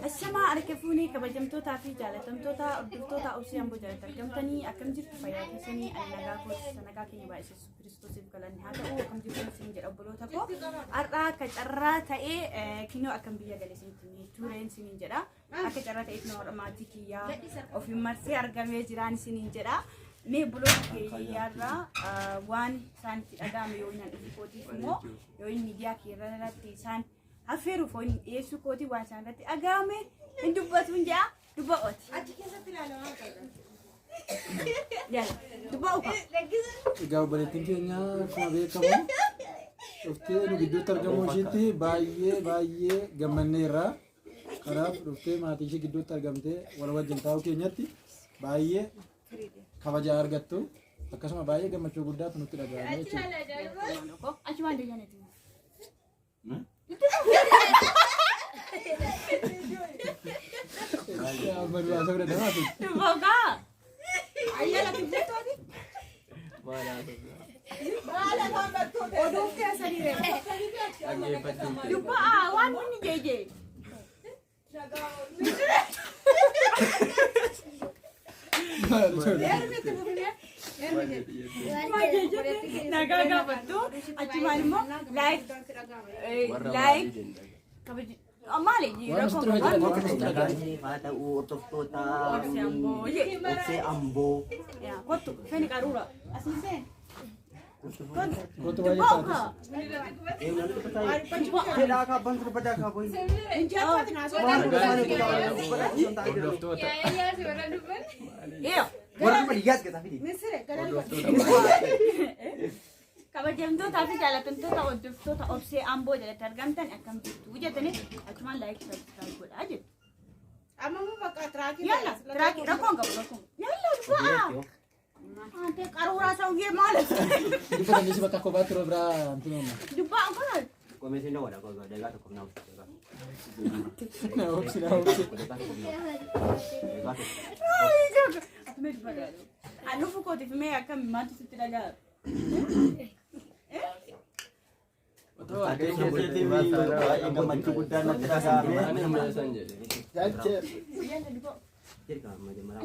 السماء أركفوني كبجمتو تافي جالتم توتا أبدو أوسيام بجالت كمتني أكم جت فيا كسني أنا نجاكو سنجاكي نبايس كريستوس يبقلن هذا هو أكم جت سنجر أبلو تكو أرى كجرة تأي كينو أكم بيا جالسين تني تورين سنجرة أكجرة تأي نور ماتيكيا أو في مرسي أرجع جيران سنجرة مي بلوك يارا وان سان أدام يوين الفيكوتي فمو يوين ميديا كيرا تيسان أفيرو فون يسوع كوتي وانسان رتي أجامع من دبّة ونجا دبّة أوت. يلا دبّة أوت. جاو بلتين كينيا كم بيكمو. رفتي نقدر ترجمو شيتي بايه جمنيرا. خراب رفتي ما تيجي قدر ترجمته ولا وجه تاو كينياتي بايه خواجة أرجعتو. أكاسما بايه جمچو قدر تنوتي لجامه. أشوف عندي جانتي. يا بدو أسوق ده ما في. تبغى؟ أيه لا تبغى تودي؟ Mala tambah tu. Odo kaya sendiri. Lupa awan ni jeje. Naga betul. Cuma ni mo like. Amale ji. Ada utuk tota. Opsi ambo. Ya, kotu. Feni karura. Asise. Kotu bayi tadi. Kira ka bantu pada ka boy. Iyo. Orang melihat ke tapi. Kabajamtu tapi jaalatamtu ta'uduftu ta'obsi ambo jalatti argamtan akkam jirtu jettanii achumaan like subscribe godhaa jettu. Amma mu bakka traaki. Yalla traaki rakkoon qabu rakkoon. Yalla bu'aa. Ante qaruuraa sa'uyyee maalas. Itu kan di sebelah kobat terus berapa tu nama? Dubbaa kun. Komisi no ada kau jaga tu kau nak. Nah, opsi. Atme dubbaa. Anu fukooti fi mee akkam maatu sitti dhagaa.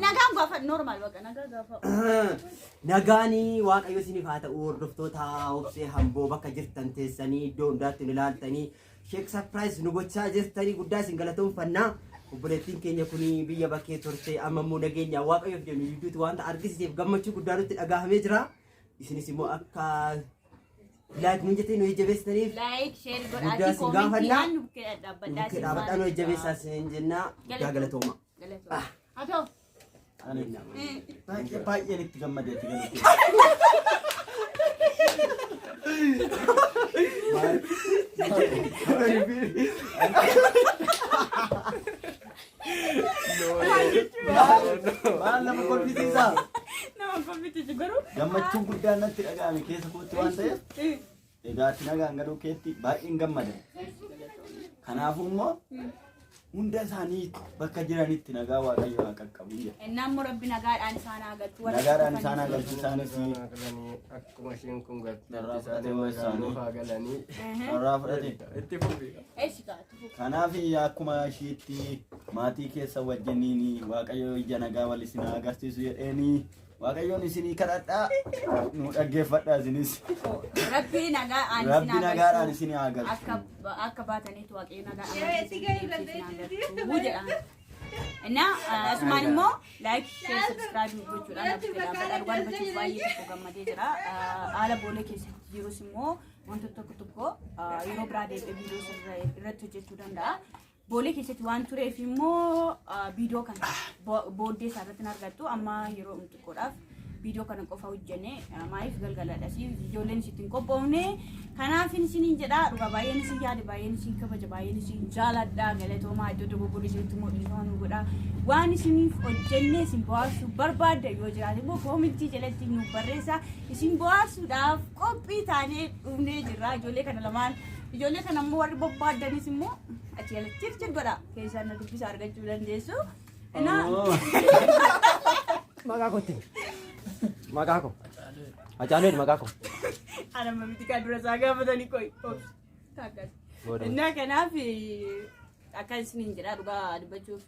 Nagaan gaafa normal baqa nagaa gaafa. Nagaani waaqayyo isiniif haa ta'u hordoftoota obsee hamboo bakka jirtan teessanii iddoo hundaatti ilaaltanii sheek sarpiraayiz nu gochaa jirtanii guddaa isin galatoomfannaa. Obboleettiin keenya kuni biyya bakkee turte amma immoo nageenya waaqayyoof jennu jidduutti wanta argisiiseef gammachuu guddaa nutti dhagahamee jira. Isinis immoo akka like mun jettee nu jabeessitaniif like share godhaatii koomentii nu dhaabbadhaa isin dhaabadhaa nu jabeessaa isin jennaa galatooma. Haa ta'u. Baay'een itti gammadeetti galuutti. Maal nama kolfisiisaa? Nama kolfisiisu garuu. Gammachuun guddaan natti dhaga'ame keessa kootti waan ta'eef egaa ati nagaan galuu keetti baay'een gammada. Kanaafuu immoo hunda isaanii bakka jiranitti nagaa waaqayyo haa qaqqabu jedha. Naannoo rabbi nagaadhaan isaan haa galchu. Nagaadhaan isaan haa galchu isaanis akkuma isheen kun Irraa fudhatee isaanii haa galanii irraa fudhate. itti fufi. Kanaaf akkuma ishiitti maatii keessa wajjiniin waaqayyo ija nagaa wal isin haa agarsiisu jedheeni waaqayyoon isinii kadhadhaa nu dhaggeeffadhaa isinis. Rabbi nagaadhaan isin haa galchu. Akka baataniitu waaqayyo nagaadhaan isin haa galchu. Nah, asumaan immoo like, share, subscribe gochuudhaan akka fedhan waan bachuuf baay'ee tokko gammadee jira. Haala boolee keessatti jirus immoo wantoota tokko yeroo biraa deebi'ee viidiyoo irratti hojjechuu danda'a. Boolee keessatti waan tureef immoo viidiyoo kana booddee isaa irratti argattu amma yeroo xiqqoodhaaf viidiyoo kana qofa hojjenne maaliif galgaladha si ijoolleen isittiin qophoofne kanaaf isiniin jedha dhugaa baay'een isin yaade baay'een isin kabaja baay'een isin jaaladha galatoomaa iddoo dogoggorri isinitti immoo dhiifama nu godha waan isiniif hojjenne isin bohaarsuu barbaadda yoo jiraate immoo koomentii jalatti nu barreessaa isin bohaarsuudhaaf qophii taanee dhufnee jirra ijoollee kana lamaan ijoollee kana immoo warri bobbaaddanis immoo achi jalatti godha keessaan na dubbisa argachuu dandeessu. Maqaa kootti. Maqaa koo. Acaaleen maqaa koo. Ana mamitti kan dura isaa gaafatanii koi. Takkas. Innaa kanaaf Akka isiniin jedha dhugaa dubbachuuf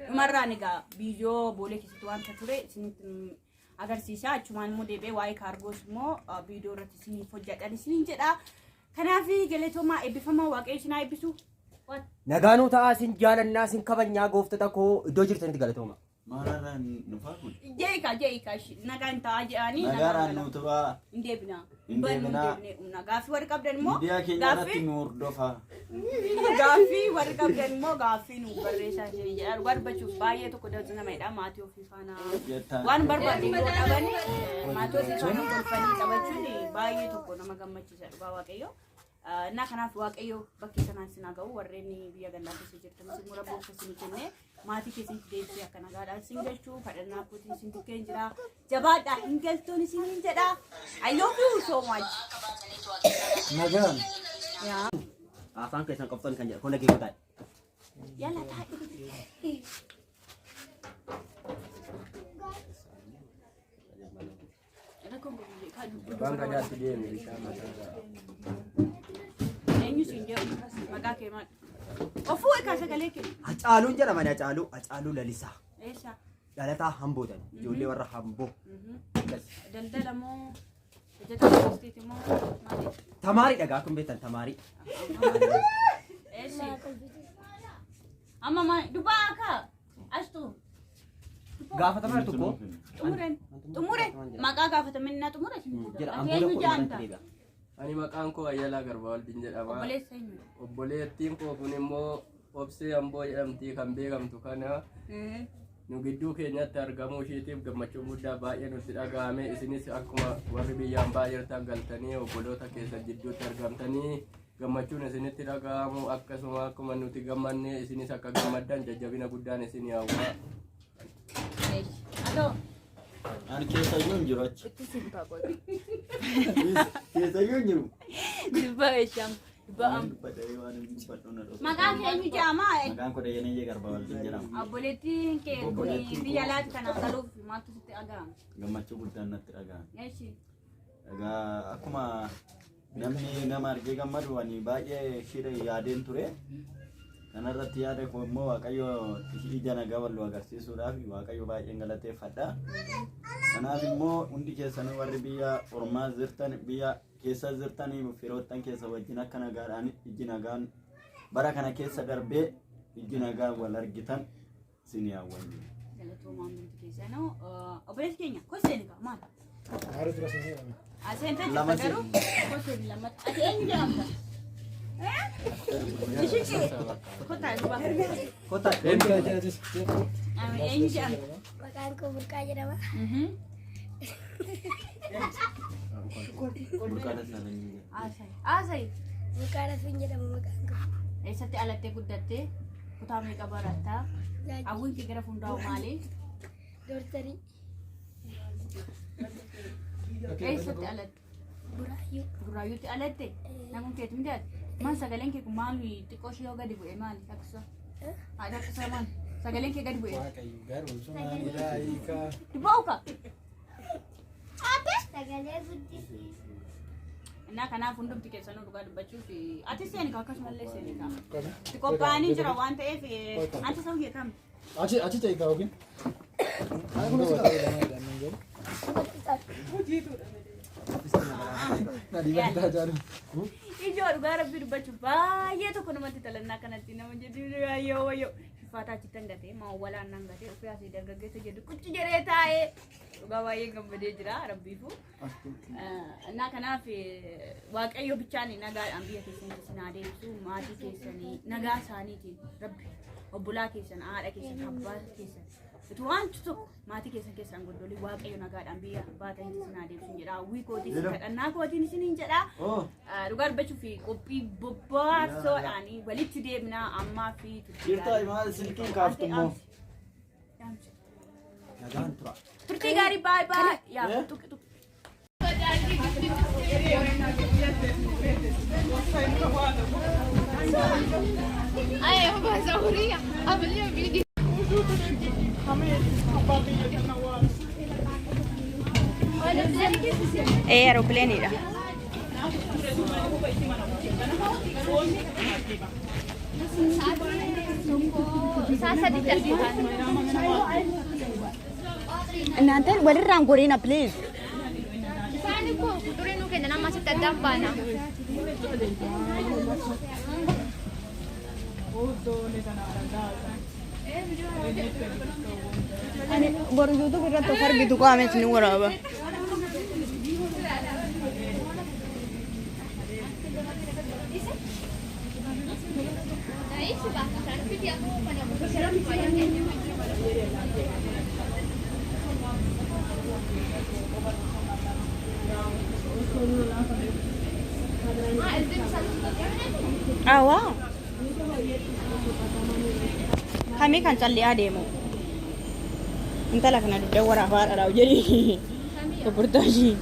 dhumarraan egaa biidiyoo boolee keessatti wanta ture isinitti agarsiisa. Achumaan immoo deebi'ee waa'ee kaargoos immoo biidiyoo irratti isiniif hojjedhan isiniin jedha. Kanaaf galatoomaa eebbifamaa waaqayyo isin haa eebbisu. Nagaanuu ta'aa isin jaalannaa isin kabajnaa gooftota koo iddoo jirtanitti galatooma. Maaraan nufa kun. Jeeka nagaan ta'aa jedhanii nagaan nutuba. Indeebina. Gaaffii warri qabdan immoo Miidiyaa keenyatti nu hordofa. gaaffii warri qabdan immoo gaaffii nu barreessaa jedha. Barbachuuf baay'ee tokko dabsu namadha maatii ofii faana waan barbaade yoo dhaban maatii ofii faana kolfanii taphachuun baay'ee tokko nama gammachiisa dhugaa waaqayyo. Na kanaaf waaqayyo bakki sanaan sinaa ga'u warreen biyya gannaa keessa jirtan isin mura boofta isin kenne maatii keessatti deebisee akka nagaadhaan isin galchuu kadhannaa kootiin isin bukkeen jira jabaadhaa hin galtoon isin jedha. I love you so much. Nagaan. Yaa. Afaan keessan qoftoon kan jedhu kun dhaggeeffataa. Yalla taa'e. Bangga jati dia ni sama saja. Eenyu siin jedhu maqaa kee maal? Ofuu eegaa sagalee kee. Hacaaluun jedhama Hacaaluu Lalisaa. Eessa? Dhalataa Hambootan. Ijoollee warra Hamboo. Daldala moo hojjetaa ministeeti moo maali? Tamaarii dhagaa kun beektan tamaarii. Eessi? Amma maal dubaa akka astu. Gaafatamaa tokko. Xumure maqaa gaafataminaa xumure. Jira Hamboo jaanta. Ani maqaan koo Ayyalaa Garbawaldin jedhama. Obboleessa eenyu? Obboleettiin koo kun immoo obsee Amboo jedhamti kan beekamtu kana nu gidduu keenyatti argamuu isheetiif gammachuu guddaa baay'ee nutti dhagahame. Isinis akkuma warri biyyaan baay'eertaan galtanii obboloota keessa gidduutti argamtanii gammachuun isinitti dhagahamu akkasuma akkuma nuti gammanne isinis akka gammaddan jajjabina guddaan isin hawwa. Aloo. Ani keessayyuu hin jiru achi. Itti simtaa qooti. Keessayyuu hin jiru. Dubba eeshaam. Dubba maqaan kee eenyu jedhama? Maqaan koo Dayyanayyee Garbawaldin jedhama. Obboleettiin kee biyya alaatti kanaaf galuuf maaltu sitti dhagahama? Gammachuu guddaan natti dhagahame. Eeshi. Egaa akkuma namni nama argee gammadu ani baay'ee shira yaadeen ture. Kanarratti yaada koo immoo Waaqayyo ija nagaa wal agarsiisuudhaaf Waaqayyo baay'een galateeffadha. Kanaaf immoo hundi keessanii warri biyya ormaa jirtan biyya keessa jirtanii firoottan keessa wajjin akka nagaadhaan iji nagaan bara kana keessa darbee iji nagaa wal argitan isin hawwanni. Galatoomaa hundi keessanuu obboleessi keenya koseen egaa maal? Haala dura seenaa. Aseentan jirta garuu koseen lamatti ati eenyu jedhamta? Ishee kota dubaa. Kota. Eenyu jedhamta? Maqaan koo Burqaa jedhama. Asai. Burqaa Rafin jedhama maqaan koo. Eessatti alattee guddattee kutaa meeqa barattaa? Hawwiin kee gara fuulduraa'u maali? Doortarii. Eessatti alatte? Buraayyuu. Buraayyuutti alatte? Namoonni keetu miti alatte? Man sagaleen kee kun maali xiqqoo ishee yoo gadi bu'e maali akkasa? Haadha akkasa maali? Sagaleen kee gadi bu'e? Waaqayyo garuu suma miidhaayikaa. Diba'u ka? Sagalee guddisi. Innaa kanaaf hundumti keessanuu dhugaa dubbachuuf ati seeni ka akkasumallee seeni ka. Itti qophaa'anii jira waan ta'eef ati sawwee kam? Achi ta'e gaa ogiin. Haa kun osoo ta'e lama jedhaman jiru. Nadii bantaa jaalu. Ijoo dhugaa rabbii dubbachuuf baay'ee tokko namatti talannaa kanatti nama jedhu yoo wayyoo uffata achitti hangatee maa walaan hangatee ofii asii dargaggeessa jedhu qucci jedhee taa'ee dhugaa baay'ee gammadee jira rabbiifu. Innaa kanaaf waaqayyo bichaan nagaadhaan biyya keessanitti isin haa deebisu maatii keessanii nagaa isaaniitiin rabbi obbolaa keessan haadha keessan abbaa keessan itu wanti tokko maatii keessan godolii waaqayyo nagaadhaan biyya baatanii isin haa deebisu jedha hawwii kootiin kadhannaa kootiin isiniin jedha. Dhugaa dubbachuuf qophii bobbaasoo'aan walitti deemnaa ammaa fi Jirtaa maal silkiin kaaftummoo? Nagaan tura. turtii gaarii baay'ee baay'ee yaa tuqi tuqi. Ay, bahasa Korea. Abelinya video. Aeroplane ira. Nanti walirraan godhina please. Isaan ko kuturin nu kenna nama sitta dambana. Ani baru YouTube irratti of argitu qaame isin waraaba. Awa. Kami kan calli adeemu. Intala kana dudda waraabaa dhadhaa jedhi. Reportaajii.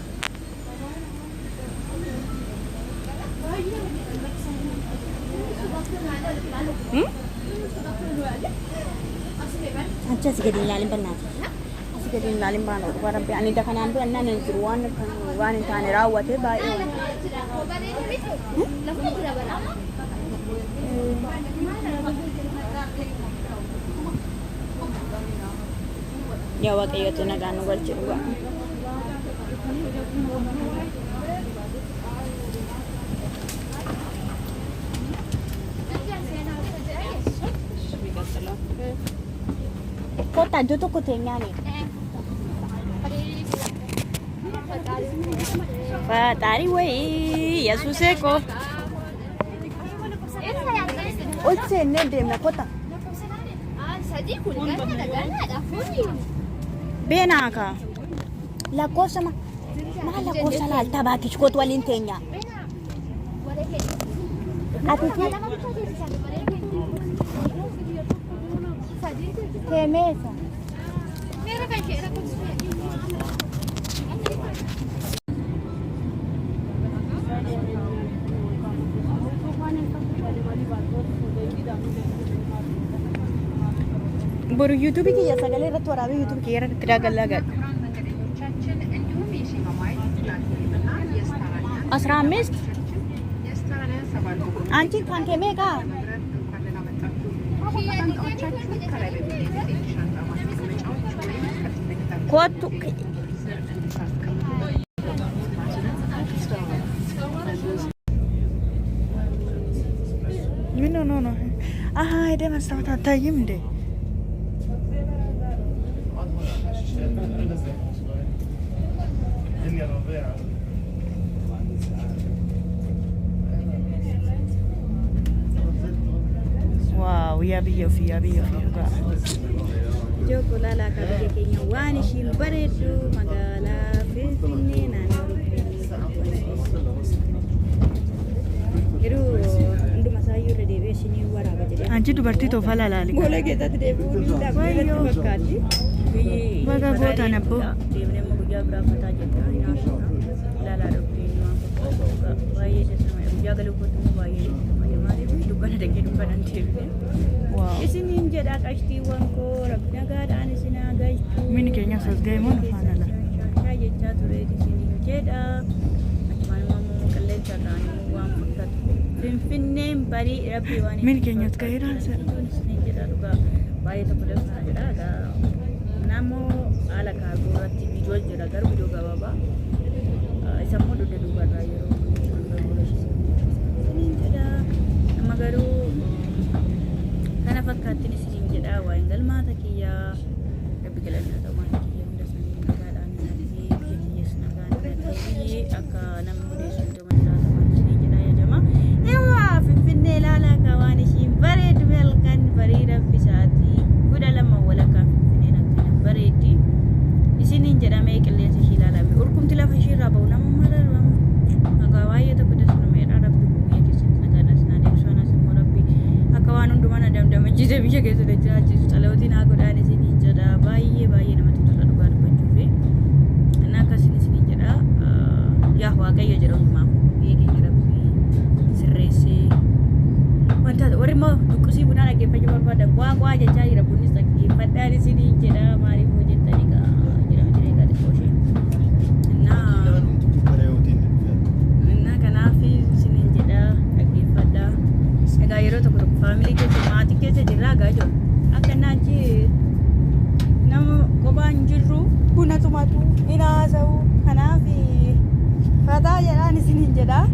Acha asii gadi hin ilaalin bannaati. Asii gadi hin ilaalin baana dhugaa rabbi. Ani da kanaan dura naan hin jiru waan hin taane raawwate baay'ee. Yaa Waaqayyooti nagaan nu galche dhugaa. Kota iddoo tokko teenyaani. Fataarii wayii Yesuusee koo. Ol seennee deemna kota. Beenaa kaa. Lakkoofsa maal lakkoofsa laaltaa baatichi kootu waliin teenya. Ati Temesa. Baru YouTube ki ya sagale irratti waraabee YouTube ki irratti daagalaa gadhu. 15 አንቺ ካንከሜ ጋር ኮቱ ምን ነው አሃ ሄደ መስታወት አታይም እንዴ? Wow, ya biyo fi ga. Joko lala ka biyo kenya wani shin baredu magala Finfinnee naannoo Yeroo hunduma saayyuu irra deebi'ee ishinii waraaba jedhee. Anchi dubartii toofaa lalaali. Gola keessatti deebi'uu ni dhaabbii fakkaatti. Baga goota nabbo. Deemnee immoo guyyaa biraa fataa jirta. Laalaa dhufee baay'ee dhasama guyyaa galuu kootu immoo baay'ee dukkana dhaqee dukkanan deemnee. Isiniin jedha qashtiiwwan koo rabbi nagaadhaan isin haa galchu. Mini keenya as ga'eemoon afaan ala. Jechaa ture isiniin jedha. Achumaan immoo qilleensa irraan waan fudhatu. Finfinneen barii rabbi waan Mini keenya as ga'eeraan seera. Isiniin jedha dhugaa baay'ee tokko dabsaa jedha. Namoo haala kaagoo irratti viidiyoo jira garuu viidiyoo gabaabaa. Isa immoo dugda duubarraa yeroo isiniin jedha. Amma garuu kana fakkaattiin isiniin jedha waa'een galmaata kiyyaa rabbi galannaa ta'u maata kiyya hunda sanii nagaadhaan fi biyya kiyyas nagaan ta'ee akka namni odeessu iddoo manaa ta'u isiniin jedha yaajama. Eewwaa Finfinnee ilaalaa ka waan ishiin bareedu halkan barii rabbi isaatii kudha lama walakkaa Finfinneen akkana bareeddi isiniin jedhamee qilleensa ishii ilaalame urkumti lafa ishii irraa ba'u nama mararama nagaa baay'ee tokko dasnumeedha rabbi biyya keessatti nagaadhaan sinaa deebisuu anas immoo rabbi akka waan hundumaa damdamachise biyya keessa jiraachisuuf calootiin haa godhaan isiniin jedha baay'ee namatti tola dhugaa dubbachuu fi inni akkasiin isiniin jedha yaa waaqayyo jedha hundumaaf biyya keenya rabbi sirreessee wanta warri immoo duqqusii bunaa dhaggeeffachuu barbaadan waa jechaa jira bunnis dhaggeeffadhaan isiniin jedha maaliif hojjettanii jedhama jireenya dhishooshee innaa kanaaf isiniin jedha dhaggeeffadhaa egaa yeroo tokko tokko faamilii keessa maatii keessa jirraa gaajoo akka naachi nama qophaan jirru buna tumatu hin haasa'u kanaaf fataa jedhaan isiniin jedhaa.